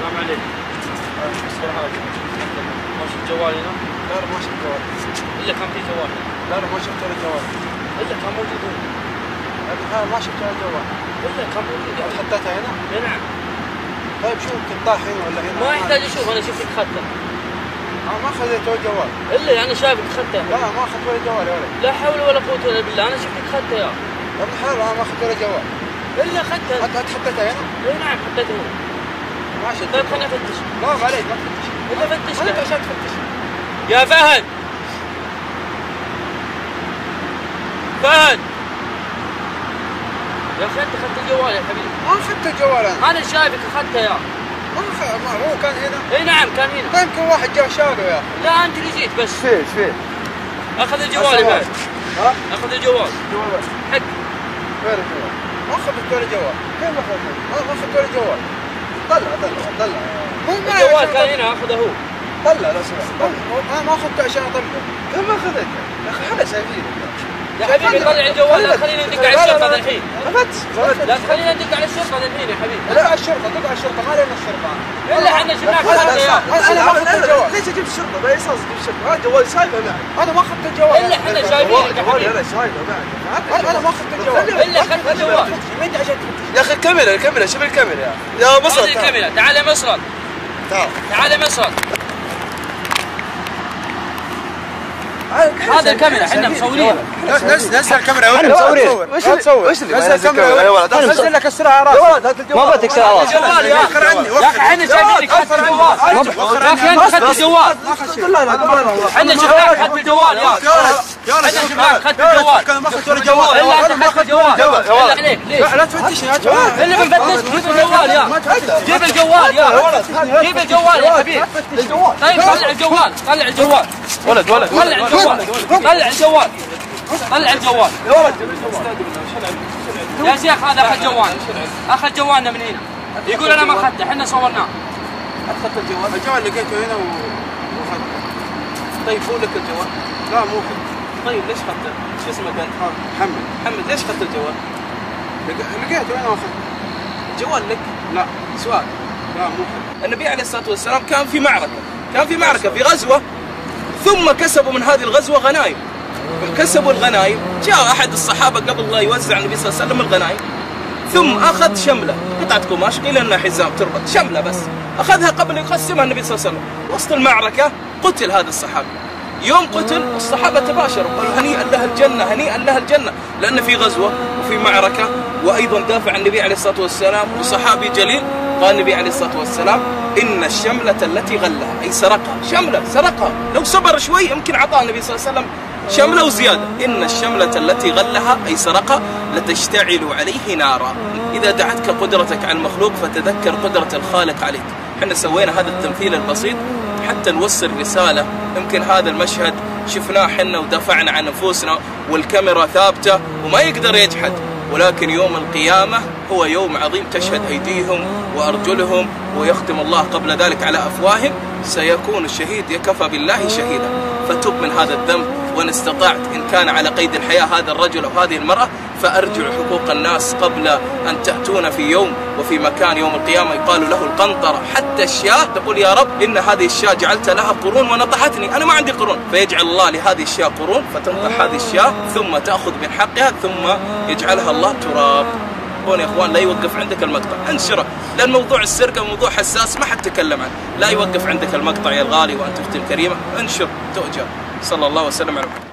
السلام عليكم. ما شفت جوالي هنا؟ لا ما شفت جوال. الا كان في جوال. لا ما شفت ولا جوال. الا كان موجود هنا. ما شفت ولا جوال. الا كان موجود. حطيتها هنا؟ اي نعم. طيب شو يمكن طاح هنا ولا هنا؟ ما يحتاج اشوف، انا شفتك خدته. ما خذيت ولا جوال. الا انا شايفك خدته. لا ما اخذت ولا جوال يا ولد. لا حول ولا قوة الا بالله، انا شفتك خدته يا ابن حلال. انا ما اخذت ولا جوال. الا خدته. انت حطيتها هنا؟ اي نعم حطيته هنا. ما شفت. طيب خليني افتش. لا ما عليك ما تفتش. الا فتش انت عشان تفتش. يا فهد. فهد يا اخي انت اخذت الجوال يا حبيبي. ما اخذت الجوال انا شايفك اخذته يا ما هو كان هنا. اي نعم كان هنا. طيب يمكن واحد جاء شاله يا اخي. لا انت اللي جيت بس. ايش فيه؟ اخذ الجوال يا فهد. ها؟ اخذ الجوال. جوال حق. وين الجوال؟ ما اخذت ولا جوال. كيف ما اخذت؟ ما اخذت ولا جوال. طلع. الجوال كان هنا اخذه هو. طلع لو سمحت. انا ما اخذته عشان اطلعه. كيف ما اخذته؟ يا اخي احنا شايفين. يا حبيبي طلع الجوال، لا تخلينا ندق على الشرطه الحين. لا تخلينا ندق على الشرطه الحين يا حبيبي. لا على الشرطه، دق على الشرطه، ما لنا الشرطه. الا احنا شفناك انا ما اخذت الجوال. ليش اجيب الشرطه؟ باي اساس اجيب الشرطه؟ هذا جوال سايبه معي. انا ما اخذت الجوال. الا احنا شايفينك يا جوالي حبيبي. انا سايبه معي. انا ما اخذت الجوال. الا اخذت الجوال. انت عشان تفتش. يا اخي الكاميرا شوف الكاميرا يا مصر. هذه الكاميرا. تعال يا مصرد. تعال يا مصرد. هذا الكاميرا احنا مصورين. نزل الكاميرا يا ولد. وش اللي نزل الكاميرا يا ولد. نزل لك السرعه على راسك. ما بتكسر على راسك. الجوال يا اخي. يا اخي احنا شايفينك اخذت الجوال. يا اخي انت اخذت الجوال. احنا شفناك اخذت الجوال يا اخي. احنا شفناك اخذت الجوال. انا ما اخذت ولا جوال. الا انت اخذت الجوال. الا عليك ليش؟ لا تفتشني يا جماعه. اللي بنفتش جيب الجوال يا جيب الجوال يا جيب الجوال يا حبيبي. طيب طلع الجوال. طلع الجوال. ولد طلع الجوال. طلع الجوال. طلع الجوال. يا شيخ هذا اخذ جوال. اخذ جوالنا من هنا. يقول انا ما اخذته، احنا صورناه. اخذت الجوال. الجوال لقيته هنا واخذته. طيب هو لك الجوال؟ لا مو خذ. طيب ليش اخذته؟ شو اسمك انت؟ محمد ليش اخذت الجوال؟ لقيته هنا واخذته. الجوال لك؟ لا سؤال. لا مو خذ. النبي عليه الصلاه والسلام كان في معركه في غزوه، ثم كسبوا من هذه الغزوه غنائم. كسبوا الغنائم، جاء احد الصحابه قبل لا يوزع النبي صلى الله عليه وسلم الغنائم، ثم اخذ شمله، قطعه قماش قيل انها حزام تربط، شمله بس، اخذها قبل يقسمها النبي صلى الله عليه وسلم، وسط المعركه قتل هذا الصحابي. يوم قتل الصحابه تباشروا قالوا هنيئا له الجنه، هنيئا له الجنه، لان في غزوه وفي معركه، وايضا دافع النبي عليه الصلاه والسلام وصحابي جليل. قال النبي عليه الصلاه والسلام ان الشمله التي غلها اي سرقها، شمله سرقها، لو صبر شوي يمكن اعطاه النبي صلى الله عليه وسلم شمله وزياده. ان الشمله التي غلها اي سرقها لتشتعل عليه نارا. اذا دعتك قدرتك على المخلوق فتذكر قدره الخالق عليك. احنا سوينا هذا التمثيل البسيط حتى نوصل رساله. يمكن هذا المشهد شفناه حنا ودافعنا عن نفوسنا والكاميرا ثابته وما يقدر يجحد، ولكن يوم القيامة هو يوم عظيم تشهد أيديهم وأرجلهم ويختم الله قبل ذلك على أفواههم. سيكون الشهيد يكفى بالله شهيدا. فتب من هذا الذنب، وإن استطعت إن كان على قيد الحياة هذا الرجل أو هذه المرأة فأرجعوا حقوق الناس قبل أن تأتون في يوم وفي مكان يوم القيامة يقال له القنطرة. حتى الشاة تقول يا رب إن هذه الشاة جعلت لها قرون ونطحتني، أنا ما عندي قرون، فيجعل الله لهذه الشاة قرون فتنطح هذه الشاة ثم تأخذ من حقها ثم يجعلها الله تراب. هون يا اخوان لا يوقف عندك المقطع، انشره، لان موضوع السرقه موضوع حساس ما حد تكلم عنه، لا يوقف عندك المقطع يا الغالي وانت اختي الكريمه، انشر تؤجر. صلى الله وسلم على محمد.